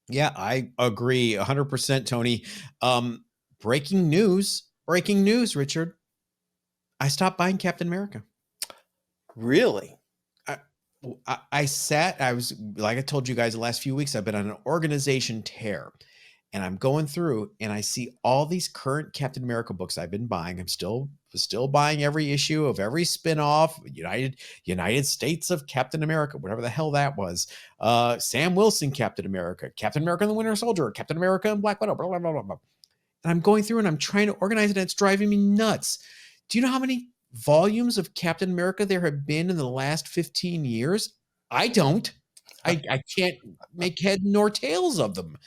Yeah, I agree 100%, Tony. Um, breaking news, Richard. I stopped buying Captain America. Really? I, I sat, I was, like I told you guys the last few weeks, I've been on an organization tear. And I'm going through and I see all these current Captain America books I've been buying. I'm still buying every issue of every spin-off, United States of Captain America, whatever the hell that was. Sam Wilson Captain America, Captain America and the Winter Soldier, Captain America and Black Widow, blah, blah, blah, blah, blah. And I'm going through and I'm trying to organize it and it's driving me nuts. Do you know how many volumes of Captain America there have been in the last 15 years? I don't. I can't make head nor tails of them.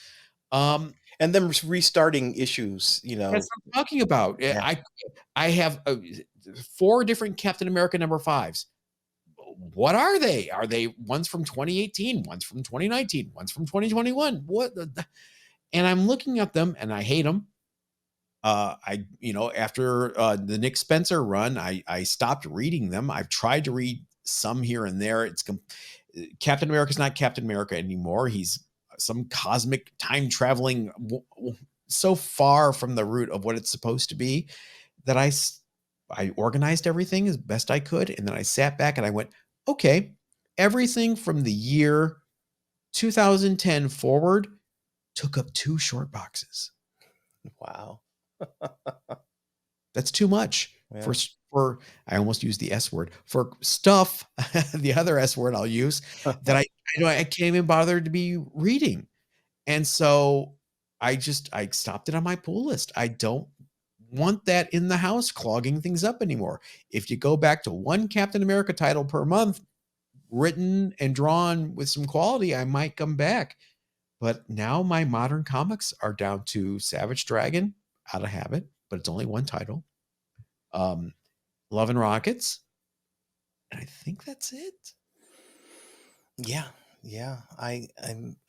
Um, And then restarting issues, that's what I'm talking about. yeah. I have 4 different Captain America number 5s. What are they? Are they ones from 2018, ones from 2019, ones from 2021? What and I'm looking at them and I hate them. After the Nick Spencer run, I stopped reading them. I've tried to read some here and there. Captain America's not Captain America anymore. He's some cosmic time traveling, so far from the root of what it's supposed to be that I organized everything as best I could, and then I sat back and I went, okay, everything from the year 2010 forward took up 2 short boxes. Wow. That's too much Yeah. for I almost used the S word for stuff, the other S word I'll use that I can't even bother to be reading. And so I stopped it on my pull list. I don't want that in the house clogging things up anymore. If you go back to one Captain America title per month, written and drawn with some quality, I might come back. But now my modern comics are down to Savage Dragon, out of habit, but it's only one title. Um, Love and Rockets, and I think that's it. Yeah, yeah.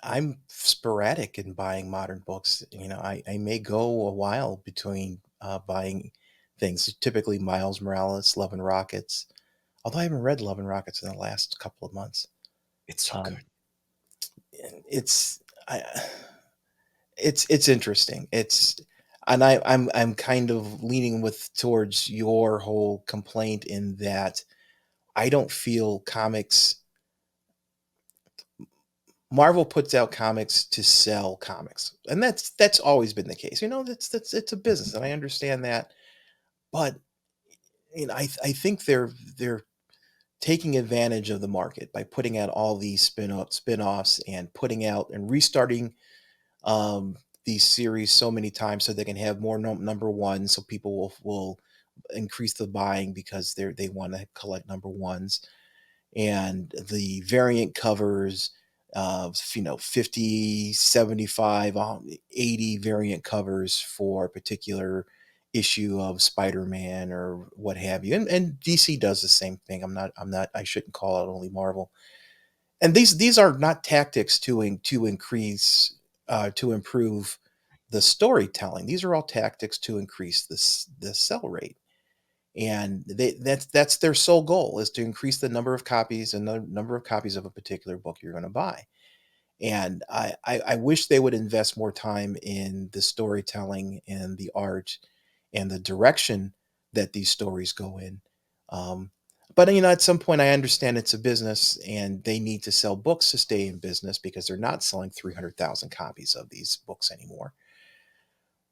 I'm sporadic in buying modern books. I may go a while between buying things. Typically, Miles Morales, Love and Rockets. Although I haven't read Love and Rockets in the last couple of months. It's so Um, good. it's I, it's interesting. I'm kind of leaning with towards your whole complaint in that I don't feel comics Marvel puts out comics to sell comics, and that's always been the case. That's it's a business, and I understand that. But I think they're taking advantage of the market by putting out all these spin-offs and putting out and restarting um, these series so many times so they can have more number ones, so people will increase the buying because they want to collect number ones, and the variant covers of 50, 75, 80 variant covers for a particular issue of Spider-Man or what have you, and DC does the same thing. I shouldn't call out only Marvel. And these are not tactics to increase to improve the storytelling. These are all tactics to increase the sell rate, and that's their sole goal, is to increase the number of copies and the number of copies of a particular book you're going to buy. And I wish they would invest more time in the storytelling and the art and the direction that these stories go in. um, but at some point, I understand it's a business and they need to sell books to stay in business, because they're not selling 300,000 copies of these books anymore.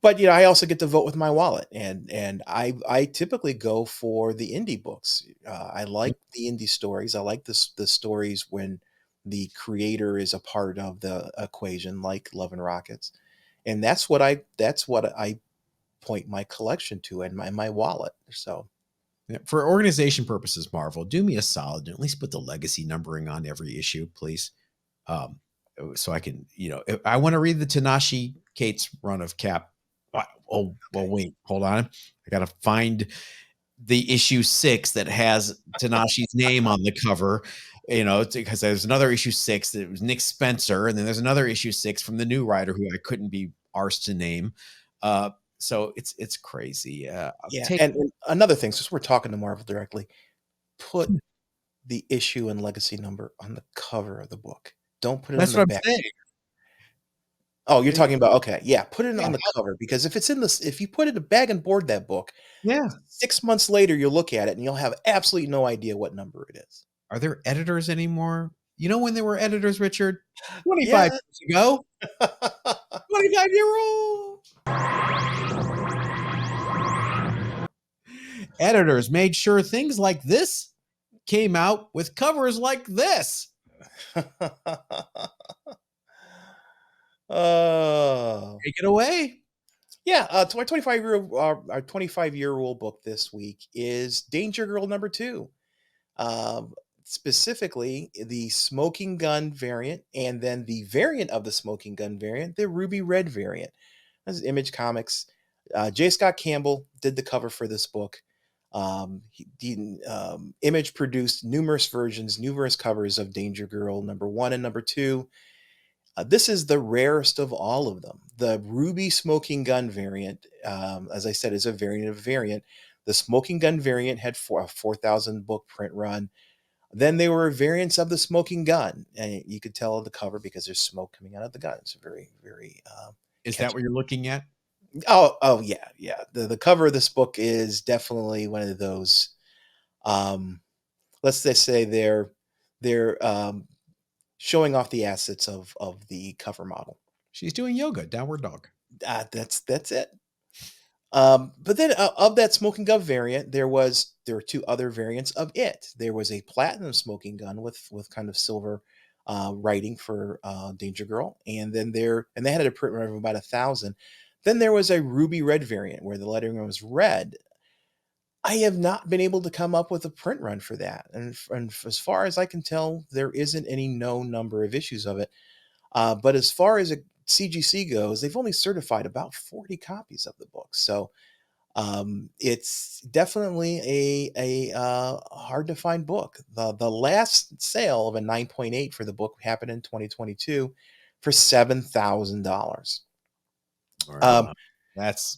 But I also get to vote with my wallet, and I typically go for the indie books. I like the indie stories. I like the stories when the creator is a part of the equation, like Love and Rockets, and that's what I point my collection to and my wallet. So Yeah, for organization purposes, Marvel, do me a solid and at least put the legacy numbering on every issue, please. Um, so I can, if I want to read the Tanashi Kate's run of Cap. Oh, well, okay, wait, hold on. I got to find the issue 6 that has Tanashi's name on the cover, because there's another issue 6 that was Nick Spencer, and then there's another issue 6 from the new writer who I couldn't be arsed to name. So it's crazy. yeah, Take and another thing, since we're talking to Marvel directly, put the issue and legacy number on the cover of the book. Don't put it on That's the what I'm back. saying. Oh, you're talking about, okay, yeah, put it Yeah, on the cover, because if you put it a bag and board that book, yeah. 6 months later, you'll look at it and you'll have absolutely no idea what number it is. Are there editors anymore? You know when there were editors, Richard? 25 Yeah. years ago. 25-year-old editors made sure things like this came out with covers like this. Oh. Take it away. Yeah, our 25-year-old book this week is Danger Girl number 2. Um, Specifically, the smoking gun variant, and then the variant of the smoking gun variant, the ruby red variant. This is Image Comics. J. Scott Campbell did the cover for this book. Image produced numerous versions, numerous covers of Danger Girl number 1 and number 2. This is the rarest of all of them. The ruby smoking gun variant, as I said, is a variant of a variant. The smoking gun variant had a 4,000 book print run. Then there were variants of the smoking gun, and you could tell on the cover because there's smoke coming out of the gun. It's very, very Is that catchy. what you're looking at? Oh yeah, yeah. The cover of this book is definitely one of those. Um, let's just say they're showing off the assets of the cover model. She's doing yoga, downward dog. That's it. But then of that smoking gun variant, there were 2 other variants of it. There was a platinum smoking gun with kind of silver writing for Danger Girl, and they had a print run of about 1,000. Then there was a ruby red variant where the lettering was red. I have not been able to come up with a print run for that, and as far as I can tell, there isn't any known number of issues of it. But as far as a CGC goes, they've only certified about 40 copies of the book. So it's definitely a hard to find book. The last sale of a 9.8 for the book happened in 2022 for $7,000. All right, Um, well, that's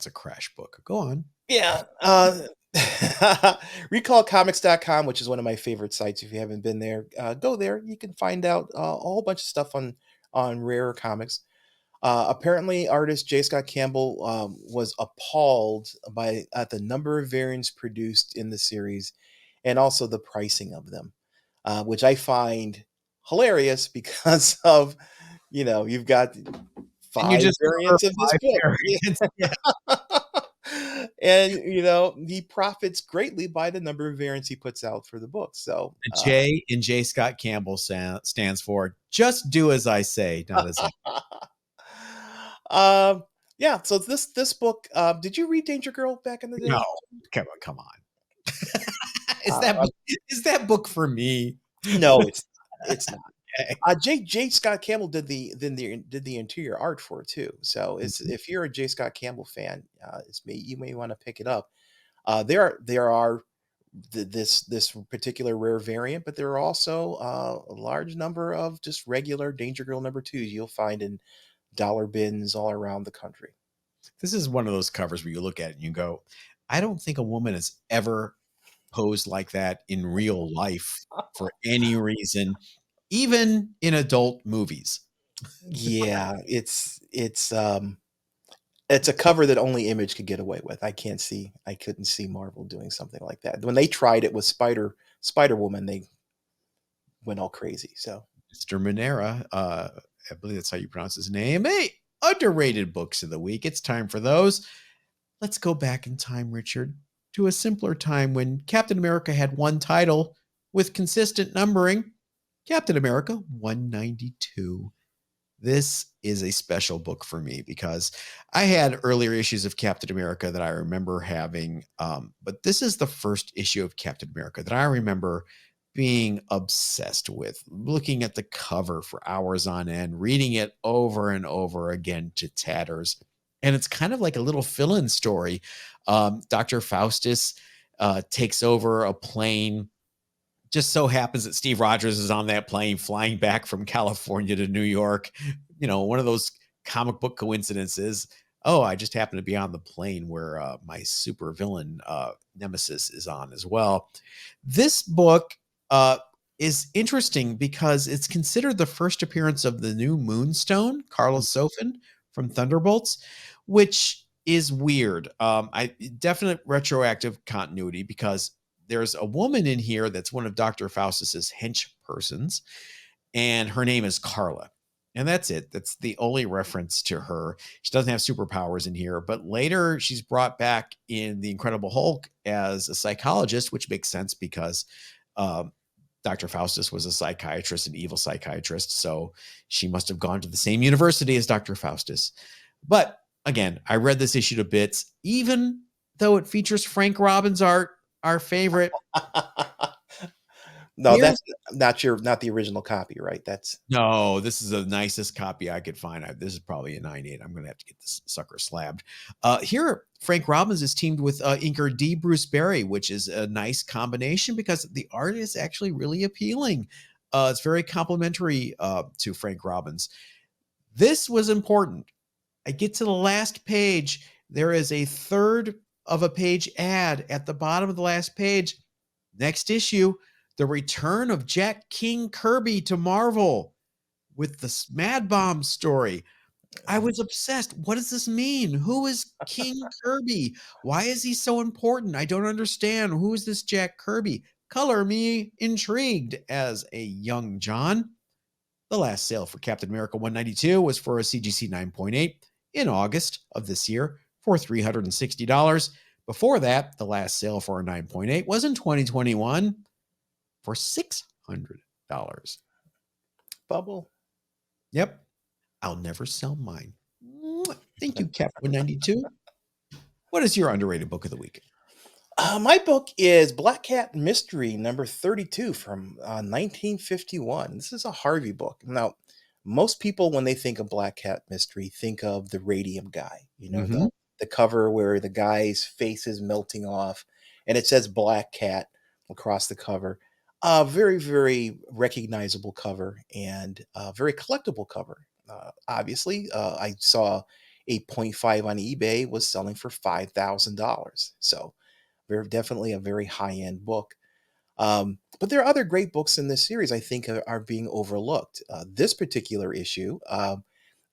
a crash book. Go on. yeah. Recallcomics.com, which is one of my favorite sites. If you haven't been there, go there. You can find out a whole bunch of stuff on rare comics. Apparently, artist J. Scott Campbell was appalled at the number of variants produced in the series, and also the pricing of them, which I find hilarious because of you've got And you 5 just cover variants of this 5 book. variants. Yeah. And he profits greatly by the number of variants he puts out for the book. So The J in J. Scott Campbell stands for just do as I say, not as I. um yeah, so this book, did you read Danger Girl back in the No, day? come on. uh, Is that book for me? no, it's not. Okay. J. Scott Campbell did the interior art for it too. So Mhm. if you're a J. Scott Campbell fan, you may want to pick it up. There are this particular rare variant, but there are also a large number of just regular Danger Girl number 2s you'll find in dollar bins all around the country. This is one of those covers where you look at it and you go, I don't think a woman has ever posed like that in real life for any reason, even in adult movies. Yeah, it's a cover that only Image could get away with. I couldn't see Marvel doing something like that. When they tried it with Spider Woman, they went all crazy. So Mr. Monera, I believe that's how you pronounce his name. Hey, underrated books of the week. It's time for those. Let's go back in time, Richard, to a simpler time when Captain America had one title with consistent numbering. Captain America 192. This is a special book for me because I had earlier issues of Captain America that I remember having, but this is the first issue of Captain America that I remember being obsessed with, looking at the cover for hours on end, reading it over and over again to tatters. And it's kind of like a little fill in story. Dr. Faustus takes over a plane. Just so happens that Steve Rogers is on that plane flying back from California to New York. One of those comic book coincidences. Oh, I just happen to be on the plane where my super villain nemesis is on as well. This book is interesting because it's considered the first appearance of the new Moonstone, Carlos Sofin from Thunderbolts, which is weird. I definite retroactive continuity because there's a woman in here that's one of Dr. Faustus's hench persons, and her name is Carla. And that's it. That's the only reference to her. She doesn't have superpowers in here, but later she's brought back in The Incredible Hulk as a psychologist, which makes sense because Dr. Faustus was a psychiatrist, an evil psychiatrist. So she must have gone to the same university as Dr. Faustus. But again, I read this issue to bits, even though it features Frank Robbins art, our favorite. No, that's not the original copy, right? No, this is the nicest copy I could find. This is probably a 9.8. I'm going to have to get this sucker slabbed. Here, Frank Robbins is teamed with inker D. Bruce Berry, which is a nice combination because the art is actually really appealing. It's very complimentary to Frank Robbins. This was important. I get to the last page. There is a third of a page ad at the bottom of the last page. Next issue, the return of Jack King Kirby to Marvel with the Mad Bomb story. I was obsessed. What does this mean? Who is King Kirby? Why is he so important? I don't understand. Who is this Jack Kirby? Color me intrigued as a young John. The last sale for Captain America 192 was for a CGC 9.8 in August of this year for $360. Before that, the last sale for a 9.8 was in 2021 for $600. Bubble. Yep. I'll never sell mine. Thank you, Cap 192. What is your underrated book of the week? My book is Black Cat Mystery number 32 from 1951. This is a Harvey book. Now, most people, when they think of Black Cat Mystery, think of the radium guy, the cover where the guy's face is melting off and it says Black Cat across the cover. Very, very recognizable cover and very collectible cover. Obviously, I saw a 0.5 on eBay was selling for $5,000. So, very definitely a very high-end book. But there are other great books in this series I think are being overlooked. This particular issue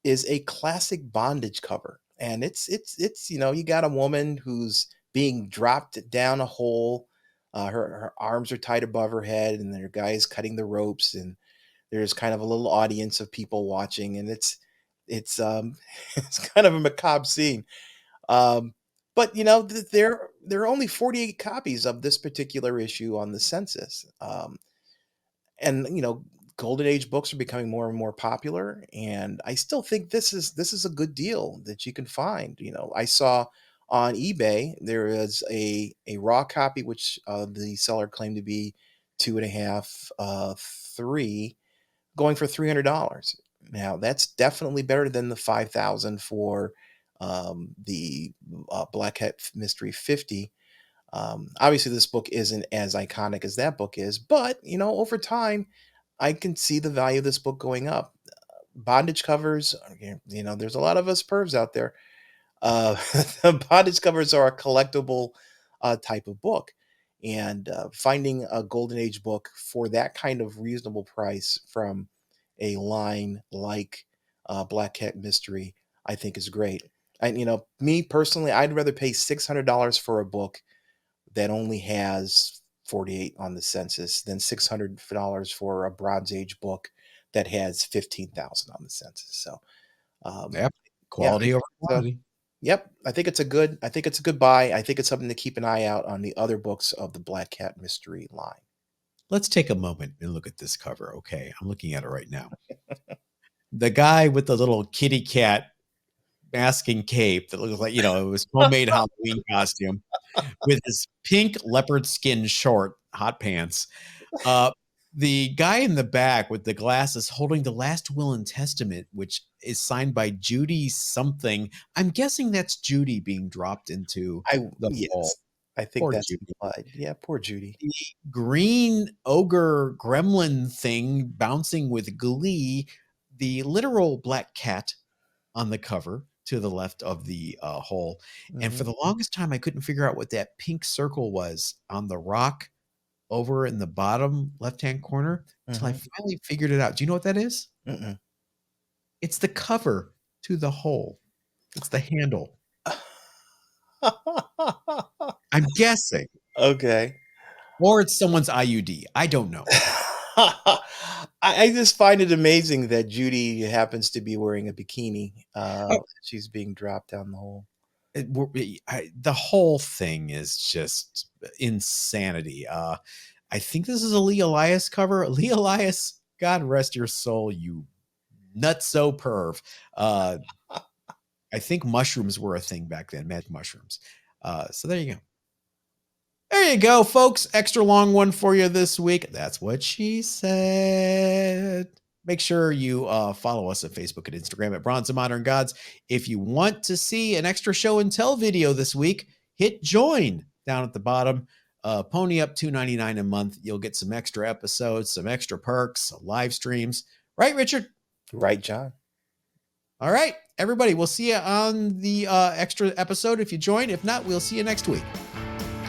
is a classic bondage cover, and it's you got a woman who's being dropped down a hole. Her arms are tied above her head, and their guy is cutting the ropes, and there's kind of a little audience of people watching, and it's it's kind of a macabre scene. But there are only 48 copies of this particular issue on the census, and Golden Age books are becoming more and more popular. And I still think this is a good deal that you can find. I saw on eBay there is a raw copy which the seller claimed to be 2.5, 3, going for $300. Now that's definitely better than the 5,000 for the Black Hat Mystery 50. Obviously, this book isn't as iconic as that book is, but over time, I can see the value of this book going up. Bondage covers, there's a lot of us pervs out there. The bondage covers are a collectible type of book, and finding a Golden Age book for that kind of reasonable price from a line like Black Cat Mystery, I think is great. And me personally, I'd rather pay $600 for a book that only has 48 on the census than $600 for a Bronze Age book that has 15,000 on the census. So, Yep. Yeah, Quality over quantity. yep, I think it's a good buy. I think it's something to keep an eye out on the other books of the Black Cat mystery line. Let's take a moment and look at this cover. Okay, I'm looking at it right now. The guy with the little kitty cat mask and cape that looks like, it was homemade Halloween costume with his pink leopard skin short hot pants. Uh, the guy in the back with the glasses holding the last will and testament, which is signed by Judy something. I'm guessing that's Judy being dropped into the hole. Yes, I think Poor that's Judy. implied. Yeah, poor Judy. The green ogre gremlin thing bouncing with glee, the literal black cat on the cover to the left of the hole. And for Mhm, the longest time, I couldn't figure out what that pink circle was on the rock over in the bottom left-hand corner till I mhm, finally figured it out. Do you know what that is? mm-mm. It's the cover to the hole. It's the handle. I'm guessing. Okay. Or it's someone's IUD. I don't know. I just find it amazing that Judy happens to be wearing a bikini, she's being dropped down the hole. The whole thing is just insanity. I think this is a Lee Elias cover. Lee Elias, God rest your soul, you nutso perv. I think mushrooms were a thing back then, magic mushrooms. So there you go. There you go, folks. Extra long one for you this week. That's what she said. Make sure you follow us at Facebook and Instagram at Bronze and Modern Gods. If you want to see an extra show and tell video this week, hit join down at the bottom. Pony up $2.99 a month. You'll get some extra episodes, some extra perks, some live streams. Right, Richard? Right, John? All right, everybody. We'll see you on the extra episode if you join. If not, we'll see you next week.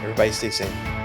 Everybody stay safe.